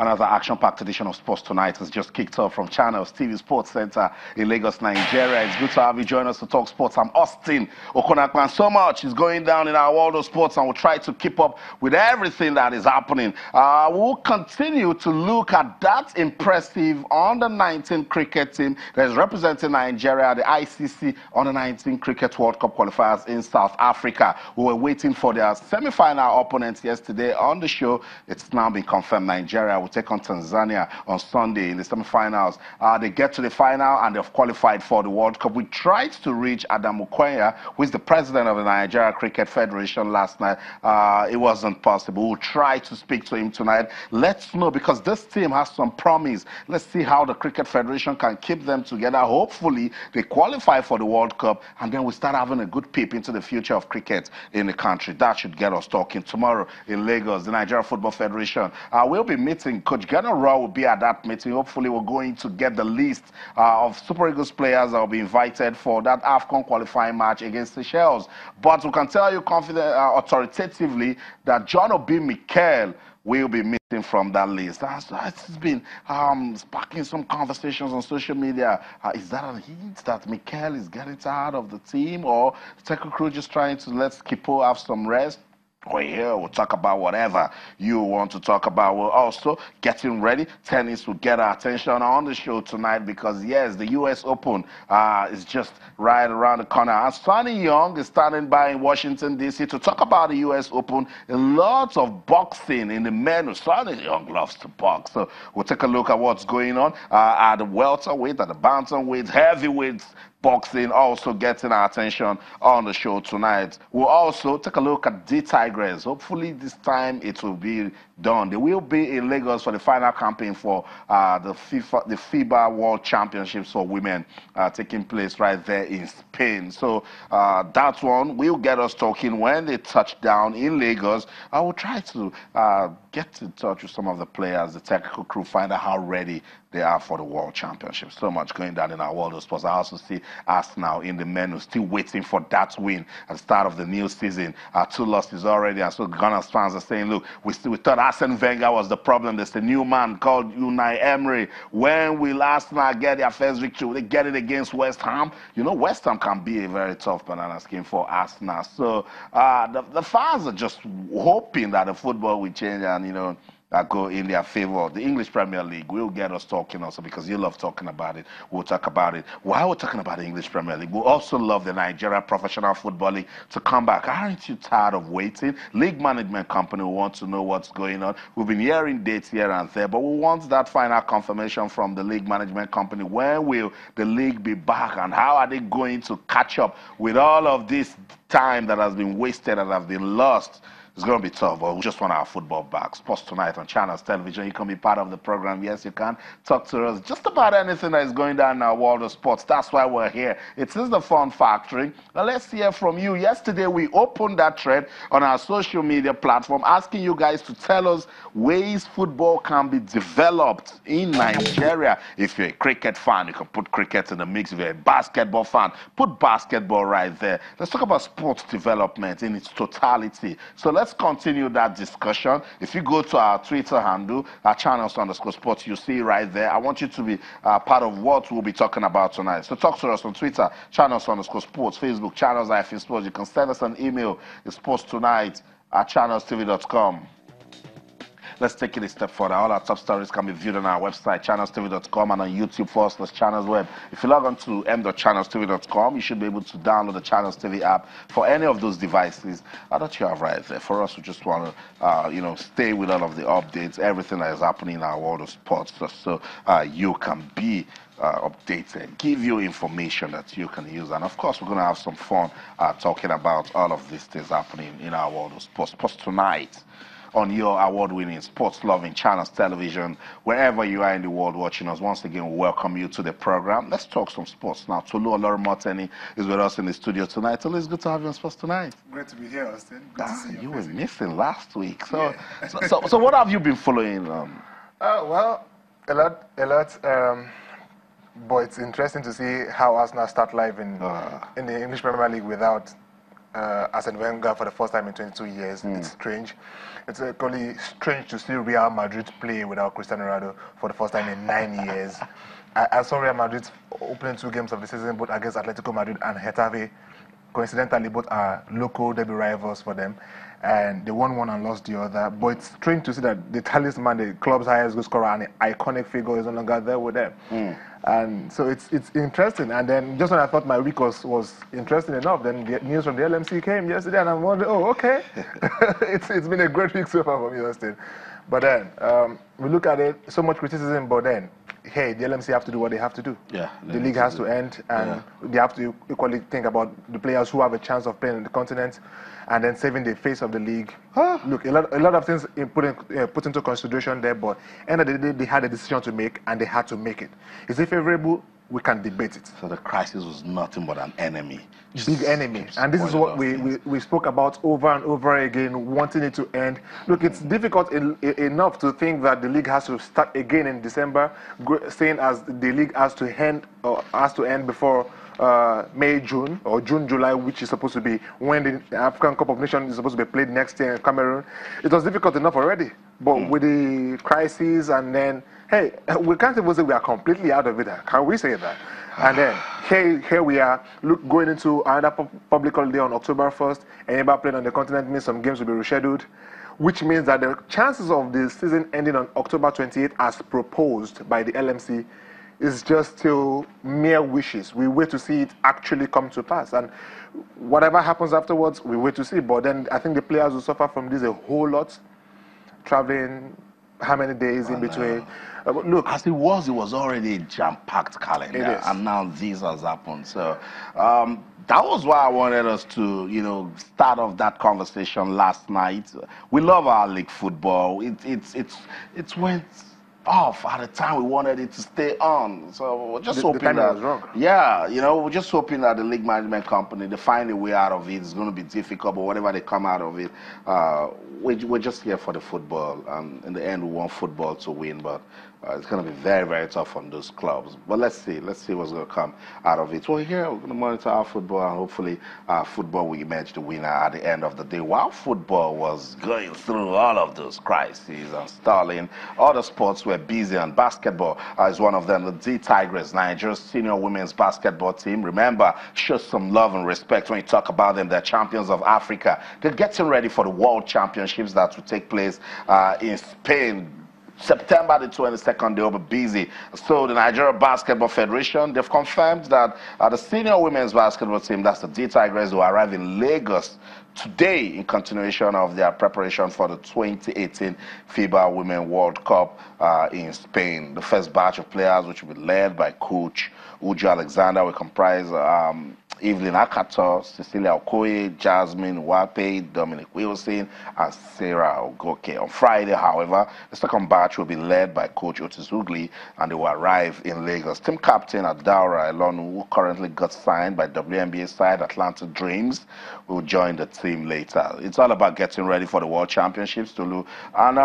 Another action-packed edition of Sports Tonight has just kicked off from Channels TV Sports Center in Lagos, Nigeria. It's good to have you join us to talk sports. I'm Austin Okonakwan. So much is going down in our world of sports, and we'll try to keep up with everything that is happening. We'll continue to look at that impressive under-19 cricket team that is representing Nigeria at the ICC under-19 Cricket World Cup qualifiers in South Africa. We were waiting for their semi-final opponents yesterday on the show. It's now been confirmed Nigeria will take on Tanzania on Sunday in the semi-finals. They get to the final and they've qualified for the World Cup. We tried to reach Adam Okoya, who is the president of the Nigeria Cricket Federation, last night. It wasn't possible. We'll try to speak to him tonight. Let's know, because this team has some promise. Let's see how the Cricket Federation can keep them together. Hopefully, they qualify for the World Cup, and then we start having a good peep into the future of cricket in the country. That should get us talking. Tomorrow in Lagos, the Nigeria Football Federation will be meeting. Coach General will be at that meeting. Hopefully, we're going to get the list of Super Eagles players that will be invited for that AFCON qualifying match against Seychelles. But we can tell you authoritatively that John Obi Mikel will be missing from that list. It's been sparking some conversations on social media. Is that a hint that Mikel is getting tired of the team, or the technical crew just trying to let Skipo have some rest? We're here, we'll talk about whatever you want to talk about. We're also getting ready. Tennis will get our attention on the show tonight because, yes, the U.S. Open is just right around the corner. And Sonny Young is standing by in Washington, D.C. to talk about the U.S. Open. A lot of boxing in the men. Sonny Young loves to box. So we'll take a look at what's going on at the welterweight, at the bantamweight, heavyweights. Boxing also getting our attention on the show tonight. We'll also take a look at DTigress. Hopefully this time it will be done. They will be in Lagos for the final campaign for the FIBA World Championships for women taking place right there in Spain. So that one will get us talking when they touch down in Lagos. I will try to get in touch with some of the players, the technical crew, find out how ready they are for the World Championship. So much going down in our world of sports. I also see Arsenal in the menu, still waiting for that win at the start of the new season. 2 losses already, and so Gunners fans are saying, look, we thought Arsene Wenger was the problem. There's a new man called Unai Emery. When will Arsenal get their first victory? Will they get it against West Ham? You know, West Ham can be a very tough banana skin for Arsenal. So the fans are just hoping that the football will change and, you know, go in their favor. The English Premier League will get us talking also, because you love talking about it. We'll talk about it. While we're talking about the English Premier League, we'll also love the Nigeria Professional Football League to come back. Aren't you tired of waiting? League management company want to know what's going on. We've been hearing dates here and there, but we want that final confirmation from the league management company. When will the league be back, and how are they going to catch up with all of this time that has been wasted and has been lost? It's going to be tough, but we just want our football back. Sports Tonight on Channels Television. You can be part of the program. Yes, you can. Talk to us just about anything that is going down in our world of sports. That's why we're here. It is the Fun Factory. Now, let's hear from you. Yesterday, we opened that thread on our social media platform, asking you guys to tell us ways football can be developed in Nigeria. If you're a cricket fan, you can put cricket in the mix. If you're a basketball fan, put basketball right there. Let's talk about sports development in its totality. So let's continue that discussion. If you go to our Twitter handle, our channels_sports, you see right there. I want you to be part of what we'll be talking about tonight. So talk to us on Twitter, channels_sports, Facebook, channels-sports. You can send us an email. It's sportstonight@channelstv.com. Let's take it a step further. All our top stories can be viewed on our website, channelstv.com, and on YouTube /channelsweb. If you log on to m.channelstv.com, you should be able to download the Channels TV app for any of those devices that you have right there. For us, we just want to, stay with all of the updates, everything that is happening in our world of sports, so you can be updated, give you information that you can use. And of course, we're going to have some fun talking about all of these things happening in our world of sports. Sports Tonight on your award-winning, sports-loving Channels Television, wherever you are in the world watching us. Once again, we welcome you to the program. Let's talk some sports now. Tolu Olorumoteni is with us in the studio tonight. Tolu, it's good to have you on Sports Tonight. Great to be here, Austin. Good to see you. You were missing last week. So, yeah. so what have you been following? Well, a lot. But it's interesting to see how Arsenal start live in the English Premier League without Arsene Wenger for the first time in 22 years. It's strange. It's equally strange to see Real Madrid play without Cristiano Ronaldo for the first time in 9 years. I saw Real Madrid opening 2 games of the season, both against Atletico Madrid and Getafe. Coincidentally, both are local derby rivals for them, and they won one and lost the other. But it's strange to see that the talisman, the club's highest goal scorer and iconic figure, is no longer there with them. And so it's interesting. And then just when I thought my week was interesting enough, then the news from the LMC came yesterday, and I'm wondering, oh, okay, it's been a great week so far for me, Austin. But then we look at it, so much criticism, but then, hey, the LMC have to do what they have to do. Yeah, the league has to end, and they have to equally think about the players who have a chance of playing in the continent, and then saving the face of the league. Look, a lot of things put into consideration there, but end of the day, they had a decision to make, and they had to make it. Is it favorable? We can debate it. So the crisis was nothing but an enemy. Big enemy. And this is what we spoke about over and over again, wanting it to end. Look, it's difficult enough to think that the league has to start again in December, saying as the league has to end before May, June, or June, July, which is supposed to be when the African Cup of Nations is supposed to be played next year in Cameroon. It was difficult enough already. But with the crisis, and then, hey, we can't even say we are completely out of it. Can we say that? And then, here we are, going into another public holiday on October 1st. Anybody playing on the continent means some games will be rescheduled, which means that the chances of the season ending on October 28th, as proposed by the LMC, is just still mere wishes. We wait to see it actually come to pass. And whatever happens afterwards, we wait to see. But then I think the players will suffer from this a whole lot, traveling how many days in between. Look, as it was already a jam-packed calendar, and now this has happened. So that was why I wanted us to, start off that conversation last night. We love our league football. It went off at the time we wanted it to stay on. So we're just hoping the that was wrong. Yeah, we're just hoping that the league management company, they find a way out of it. It's going to be difficult, but whatever they come out of it, we're just here for the football. And in the end, we want football to win, but it's going to be very, very tough on those clubs. But let's see what's going to come out of it. We're here, we're going to monitor our football, and hopefully football will emerge the winner at the end of the day. While football was going through all of those crises and stalling, other sports were busy, and basketball is one of them. The DTigress, Nigeria's senior women's basketball team. Remember, show some love and respect when you talk about them. They're champions of Africa. They're getting ready for the World Championships that will take place in Spain. September the 22nd, they'll be busy. So the Nigeria Basketball Federation, they've confirmed that the senior women's basketball team, that's the DTigress, will arrive in Lagos today in continuation of their preparation for the 2018 FIBA Women World Cup in Spain. The first batch of players, which will be led by coach Uju Alexander, will comprise Evelyn Akato, Cecilia Okoye, Jasmine Wape, Dominic Wilson, and Sarah Ogoke. On Friday, however, the second batch will be led by Coach Otis Ugli, and they will arrive in Lagos. Team captain Adaura Elonu, who currently got signed by WNBA side Atlanta Dreams, will join the team later. It's all about getting ready for the World Championships, Tolu. And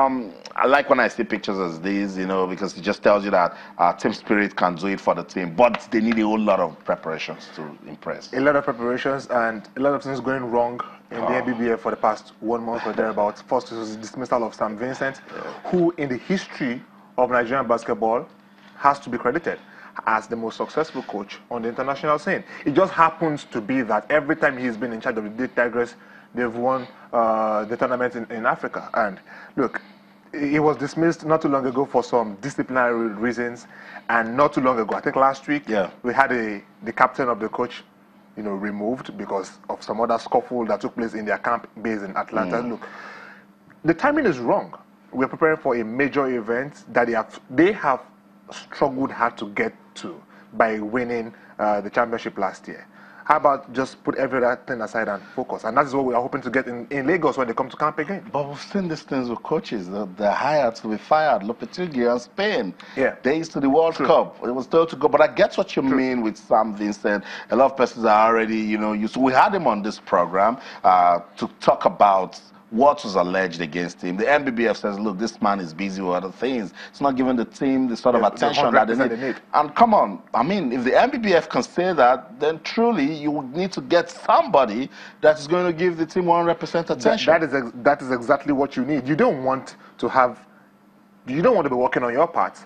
I like when I see pictures as these, because it just tells you that team spirit can do it for the team, but they need a whole lot of preparations to impress. A lot of preparations and a lot of things going wrong in the NBBF for the past 1 month or thereabouts. First, it was the dismissal of Sam Vincent, who in the history of Nigerian basketball has to be credited as the most successful coach on the international scene. It just happens to be that every time he's been in charge of the DTigress, they've won the tournament in Africa. And look, he was dismissed not too long ago for some disciplinary reasons, and not too long ago, I think last week, we had the captain of the coach removed because of some other scuffle that took place in their camp base in Atlanta. Look, the timing is wrong. We're preparing for a major event that they have struggled hard to get to by winning the championship last year. How about just put everything aside and focus? And that's what we are hoping to get in Lagos when they come to camp again. But we've seen these things with coaches. They're hired to be fired. Lopetegui and Spain. Days to the World Cup. It was told to go. But I get what you mean with Sam Vincent. A lot of persons are already, used to. We had him on this program to talk about what was alleged against him. The MBBF says, look, this man is busy with other things. It's not giving the team the sort of attention that they need. And come on, I mean, if the MBBF can say that, then truly you would need to get somebody that is going to give the team 100% attention. That is exactly what you need. You don't want to be working on your part,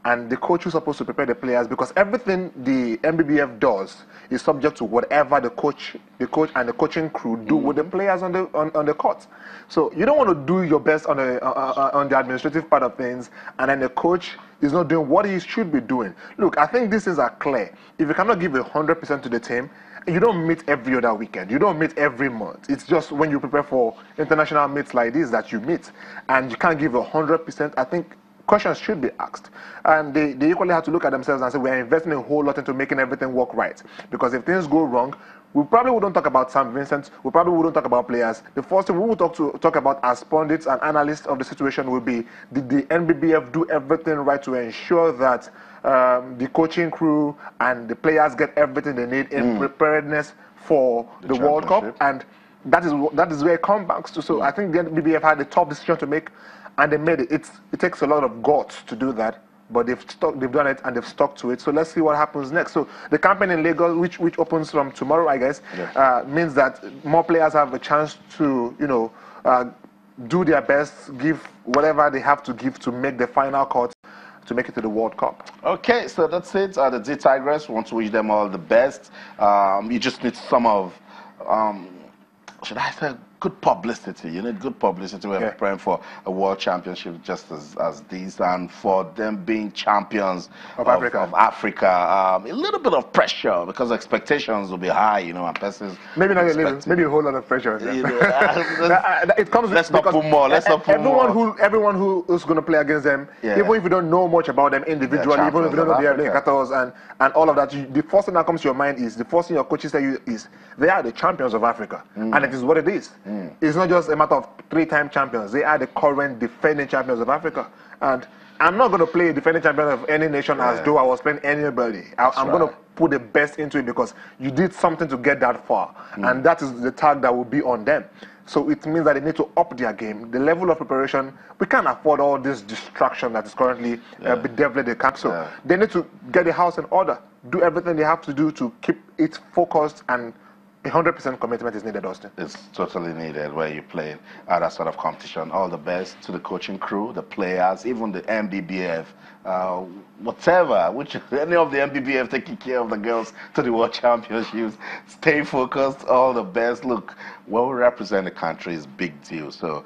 and the coach is supposed to prepare the players, because everything the MBBF does is subject to whatever the coach and the coaching crew do with the players on the court. So you don't want to do your best on the administrative part of things, and then the coach is not doing what he should be doing. Look, I think these things are clear. If you cannot give 100% to the team, you don't meet every other weekend. You don't meet every month. It's just when you prepare for international meets like this that you meet, and you can't give 100%. I think questions should be asked, and they equally have to look at themselves and say, we are investing a whole lot into making everything work right, because if things go wrong, we probably wouldn't talk about Sam Vincent, we probably wouldn't talk about players. The first thing we will talk about as pundits and analysts of the situation will be, did the NBBF do everything right to ensure that the coaching crew and the players get everything they need in preparedness for the World Cup? And that is where it comes back to. So I think the NBBF had a tough decision to make, and they made it. It takes a lot of guts to do that, but they've done it, and they've stuck to it. So let's see what happens next. So the campaign in Lagos, which opens from tomorrow, I guess, means that more players have a chance to, do their best, give whatever they have to give to make the final cut to make it to the World Cup. Okay, so that's it. The DTigress, we want to wish them all the best. You just need some of, should I say, good publicity. You need good publicity. We're preparing for a world championship just as this, and for them being champions of Africa. A little bit of pressure, because expectations will be high, and persons. Maybe not a little, maybe a whole lot of pressure. It comes. Let's not put more. Let's not put more. Everyone who is going to play against them, even if you don't know much about them individually, even if you don't know their indicators and all of that, the first thing that comes to your mind is, the first thing your coaches tell you is, they are the champions of Africa, and it is what it is. It's not just a matter of 3-time champions. They are the current defending champions of Africa. And I'm not going to play a defending champion of any nation as though I was playing anybody. I'm going to put the best into it, because you did something to get that far. And that is the tag that will be on them. So it means that they need to up their game. The level of preparation, we can't afford all this distraction that is currently bedeviling the camp. So they need to get the house in order, do everything they have to do to keep it focused, and 100% commitment is needed, Austin. It's totally needed where you play at that sort of competition. All the best to the coaching crew, the players, even the MBBF, whatever, any of the MBBF taking care of the girls to the World Championships. Stay focused, all the best. Look, where we represent the country is big deal, so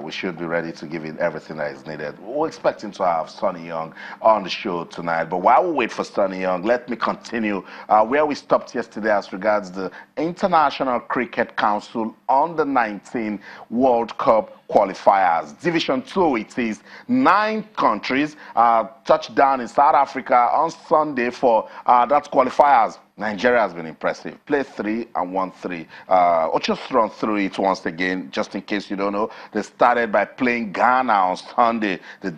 we should be ready to give it everything that is needed. We're expecting to have Sonny Young on the show tonight, but while we wait for Sonny Young, let me continue where we stopped yesterday as regards the International Cricket Council Under-19 World Cup qualifiers. Division 2, it is 9 countries touched down in South Africa on Sunday for that qualifiers. Nigeria has been impressive. Played 3 and won 3. I'll just run through it once again, just in case you don't know. They started by playing Ghana on Sunday. They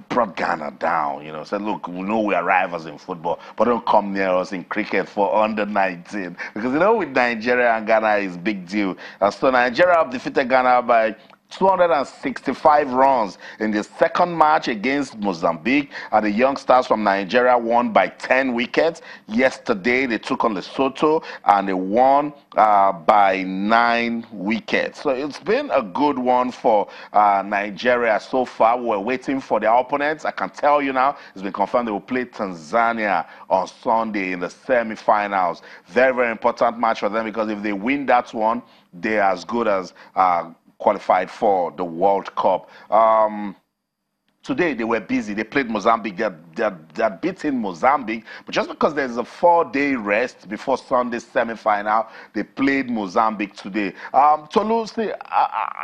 brought Ghana down, said, look, we know we are rivals in football, but don't come near us in cricket for under-19. Because, with Nigeria and Ghana is big deal. So Nigeria defeated Ghana by 265 runs in the second match against Mozambique. The young stars from Nigeria won by 10 wickets. Yesterday, they took on Lesotho, and they won by 9 wickets. So it's been a good one for Nigeria so far. We're waiting for their opponents. I can tell you now, it's been confirmed they will play Tanzania on Sunday in the semi-finals. Very, very important match for them, because if they win that one, they're as good as qualified for the World Cup. Today, they were busy. They played Mozambique. They're beating Mozambique. But just because there's a 4-day rest before Sunday's semi-final, they played Mozambique today. Tolu, see,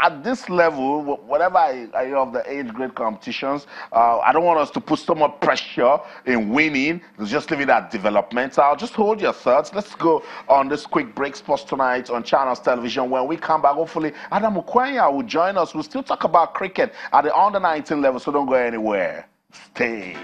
at this level, whatever I hear of the age grade competitions, I don't want us to put so much pressure in winning. Let's just leave it at developmental. Just hold your thoughts. Let's go on this quick break. Sports Tonight on Channels Television. When we come back, hopefully, Adam Ukwenya will join us. We'll still talk about cricket at the under-19 level, so don't go anywhere. Stay.